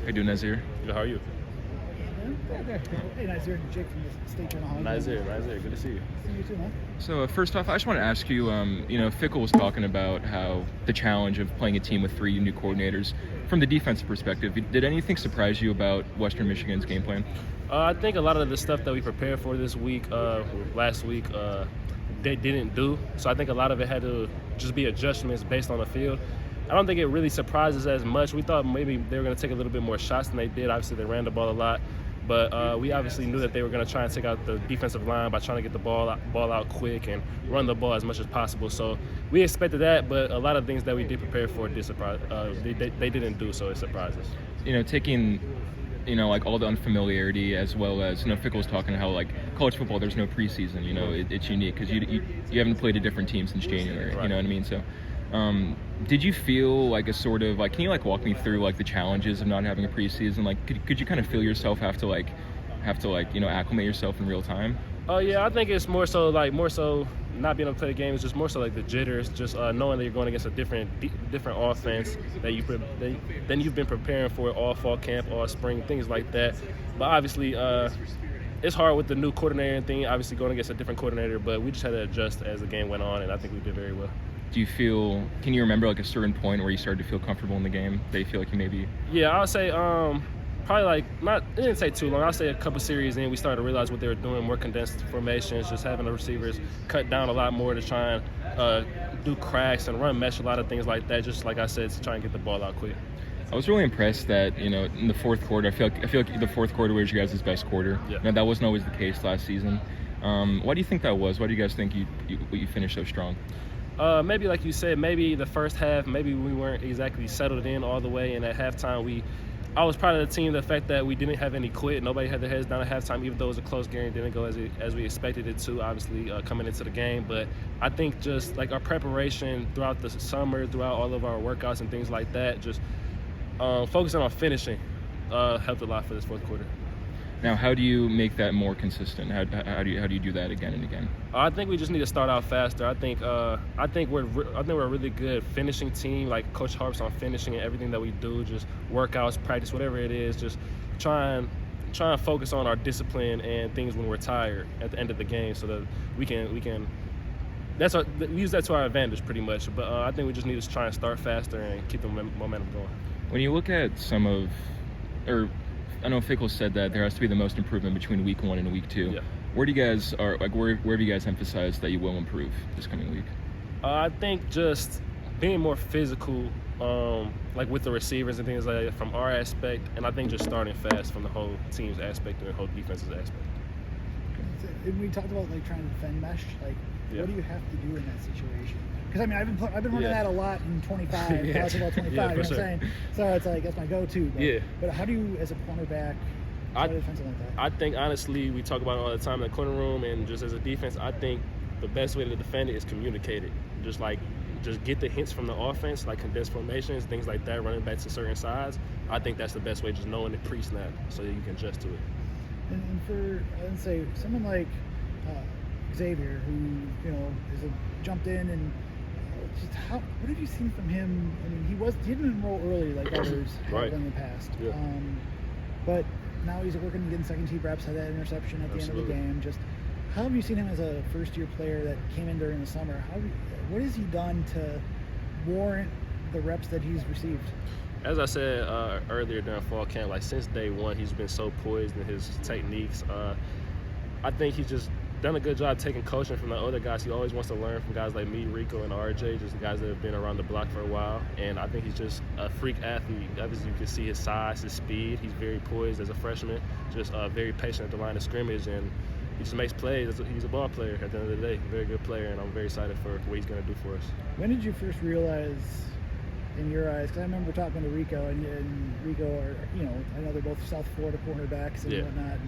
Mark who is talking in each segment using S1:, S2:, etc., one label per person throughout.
S1: How you doing, Nyzier?
S2: Good, how are you?
S3: Hey, Nyzier, Jake from the State Journal.
S2: Nyzier, good to see you.
S3: See you too, man.
S1: So first off, I just want to ask you, Fickle was talking about how the challenge of playing a team with 3 new coordinators. From the defensive perspective, did anything surprise you about Western Michigan's game plan?
S2: I think a lot of the stuff that we prepared for this week, last week, they didn't do. So I think a lot of it had to just be adjustments based on the field. I don't think it really surprises as much. We thought maybe they were going to take a little bit more shots than they did. Obviously, they ran the ball a lot. But we obviously knew that they were going to try and take out the defensive line by trying to get the ball out quick and run the ball as much as possible. So we expected that, but a lot of things that we did prepare for did surprise. They didn't do, so it surprised us.
S1: Taking like all the unfamiliarity, as well as Fickle was talking how like college football, there's no preseason. It's unique because you haven't played a different team since January.
S2: Right.
S1: You know what I mean? So. Did you feel like a sort of like, can you like walk me through like the challenges of not having a preseason? Like, could you kind of feel yourself have to acclimate yourself in real time?
S2: Yeah, I think it's more so not being able to play the game is just more so like the jitters, just knowing that you're going against a different offense than you've been preparing for all fall camp, all spring, things like that. But obviously, it's hard with the new coordinator and thing, obviously going against a different coordinator, but we just had to adjust as the game went on, and I think we did very well.
S1: Can you remember like a certain point where you started to feel comfortable in the game that you feel like you maybe?
S2: Yeah, I would say probably it didn't take too long. I'll say a couple series in, we started to realize what they were doing, more condensed formations, just having the receivers cut down a lot more to try and do cracks and run mesh, a lot of things like that, just like I said, to try and get the ball out quick.
S1: I was really impressed that, in the fourth quarter, I feel like the fourth quarter was your guys' best quarter.
S2: Yeah.
S1: Now, that wasn't always the case last season. Why do you think that was? Why do you guys think you finished so strong?
S2: Maybe like you said, maybe the first half, maybe we weren't exactly settled in all the way, and at halftime I was proud of the team, the fact that we didn't have any quit. Nobody had their heads down at halftime, even though it was a close game. It didn't go as we expected it to, obviously, coming into the game. But I think just like our preparation throughout the summer, throughout all of our workouts and things like that, just focusing on finishing helped a lot for this fourth quarter.
S1: Now, how do you make that more consistent? How do you do that again and again?
S2: I think we just need to start out faster. I think we're a really good finishing team. Like Coach harps on finishing and everything that we do, just workouts, practice, whatever it is. Just try and focus on our discipline and things when we're tired at the end of the game, so that we can use that to our advantage pretty much. But I think we just need to try and start faster and keep the momentum going.
S1: When you look at I know Fickle said that there has to be the most improvement between week 1 and week 2.
S2: Yeah.
S1: Where have you guys emphasized that you will improve this coming week?
S2: I think just being more physical, like with the receivers and things like that from our aspect, and I think just starting fast from the whole team's aspect and the whole defense's aspect.
S3: And we talked about like trying to defend mesh. Like,
S2: Yeah.
S3: What do you have to do in that situation? Because I mean, I've been running
S2: Yeah.
S3: that a lot in 25,
S2: Yeah.
S3: basketball 25.
S2: Yeah,
S3: You know
S2: for
S3: what
S2: sure.
S3: I'm saying? So it's like that's my go-to. But,
S2: Yeah.
S3: But how do you, as a cornerback, try to defend something like that?
S2: I think honestly, we talk about it all the time in the corner room, and just as a defense, I think the best way to defend it is communicate it. Just get the hints from the offense, like condensed formations, things like that, running back to certain sides. I think that's the best way, just knowing the pre-snap so that you can adjust to it.
S3: And for, let's say, someone like Xavier, who jumped in and what have you seen from him? I mean, he didn't enroll early like others
S2: Right.
S3: have done in the past.
S2: Yeah.
S3: But now he's working, getting second team reps, had that interception at the end of the game. Just how have you seen him as a first-year player that came in during the summer? What has he done to warrant the reps that he's received?
S2: As I said earlier during fall camp, like since day one, he's been so poised in his techniques. I think he's just done a good job taking coaching from the other guys. He always wants to learn from guys like me, Rico, and RJ, just the guys that have been around the block for a while. And I think he's just a freak athlete. Obviously, you can see his size, his speed. He's very poised as a freshman, just very patient at the line of scrimmage, and he just makes plays. He's a ball player at the end of the day, very good player, and I'm very excited for what he's going to do for us.
S3: When did you first realize, in your eyes, because I remember talking to Rico, and Rico I know they're both South Florida cornerbacks and
S2: Yeah.
S3: whatnot,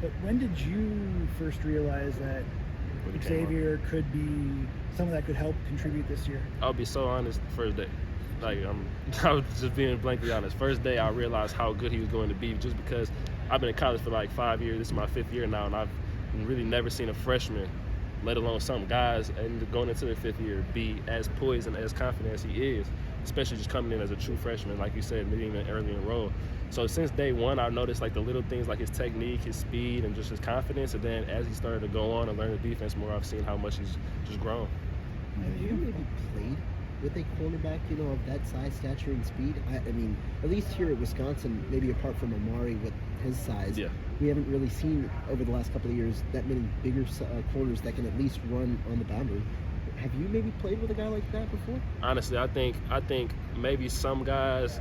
S3: but when did you first realize that Xavier could be someone that could help contribute this year?
S2: I'll be so honest, first day. I was just being blankly honest. First day, I realized how good he was going to be, just because I've been in college for like 5 years. This is my 5th year now, and I've really never seen a freshman, let alone some guys, and going into their 5th year, be as poised and as confident as he is. especially just coming in as a true freshman, like you said, didn't even early enroll. So since day one, I've noticed like the little things like his technique, his speed, and just his confidence. And then as he started to go on and learn the defense more, I've seen how much he's just grown.
S4: Have you maybe played with a cornerback, of that size, stature, and speed? I mean, at least here at Wisconsin, maybe apart from Amari with his size, we haven't really seen over the last couple of years that many bigger corners that can at least run on the boundary. Have you maybe played with a guy like that before?
S2: Honestly, I think maybe some guys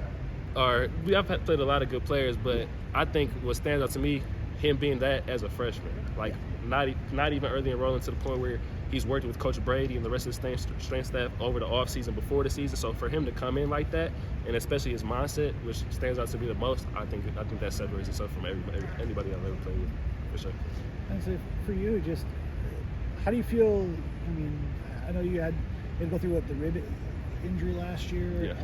S2: are. I've played a lot of good players, but I think what stands out to me, him being that as a freshman, like not even early enrolling to the point where he's working with Coach Brady and the rest of the strength staff over the offseason before the season. So for him to come in like that, and especially his mindset, which stands out to me the most, I think that separates himself from anybody I've ever played with, for sure.
S3: And so for you, just how do you feel? I mean, I know you had to go through the rib injury last year,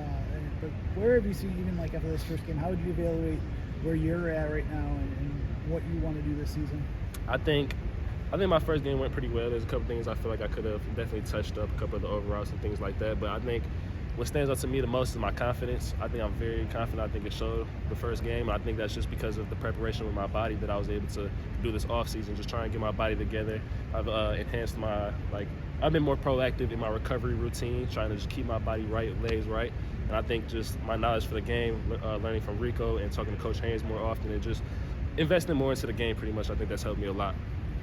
S3: but where have you seen, even like after this first game, how would you evaluate where you're at right now and what you want to do this season?
S2: I think my first game went pretty well. There's a couple things I feel like I could have definitely touched up, a couple of the overalls and things like that. But I think what stands out to me the most is my confidence. I think I'm very confident. I think it showed the first game. I think that's just because of the preparation with my body that I was able to do this offseason, just trying to get my body together. I've enhanced I've been more proactive in my recovery routine, trying to just keep my body right, legs right. And I think just my knowledge for the game, learning from Rico and talking to Coach Haynes more often and just investing more into the game pretty much, I think that's helped me a lot.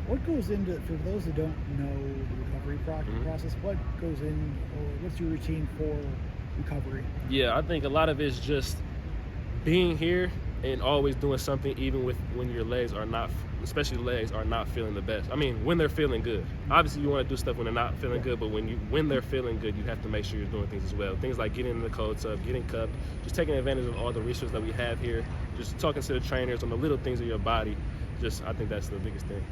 S3: What goes into, for those that don't know the recovery process, what goes in, or what's your routine for recovery?
S2: Yeah, I think a lot of it's just being here and always doing something, even when your legs are not, especially legs are not feeling the best. I mean, when they're feeling good. Obviously, you want to do stuff when they're not feeling good, but when they're feeling good, you have to make sure you're doing things as well. Things like getting in the cold tub, getting cupped, just taking advantage of all the resources that we have here, just talking to the trainers on the little things of your body. I think that's the biggest thing.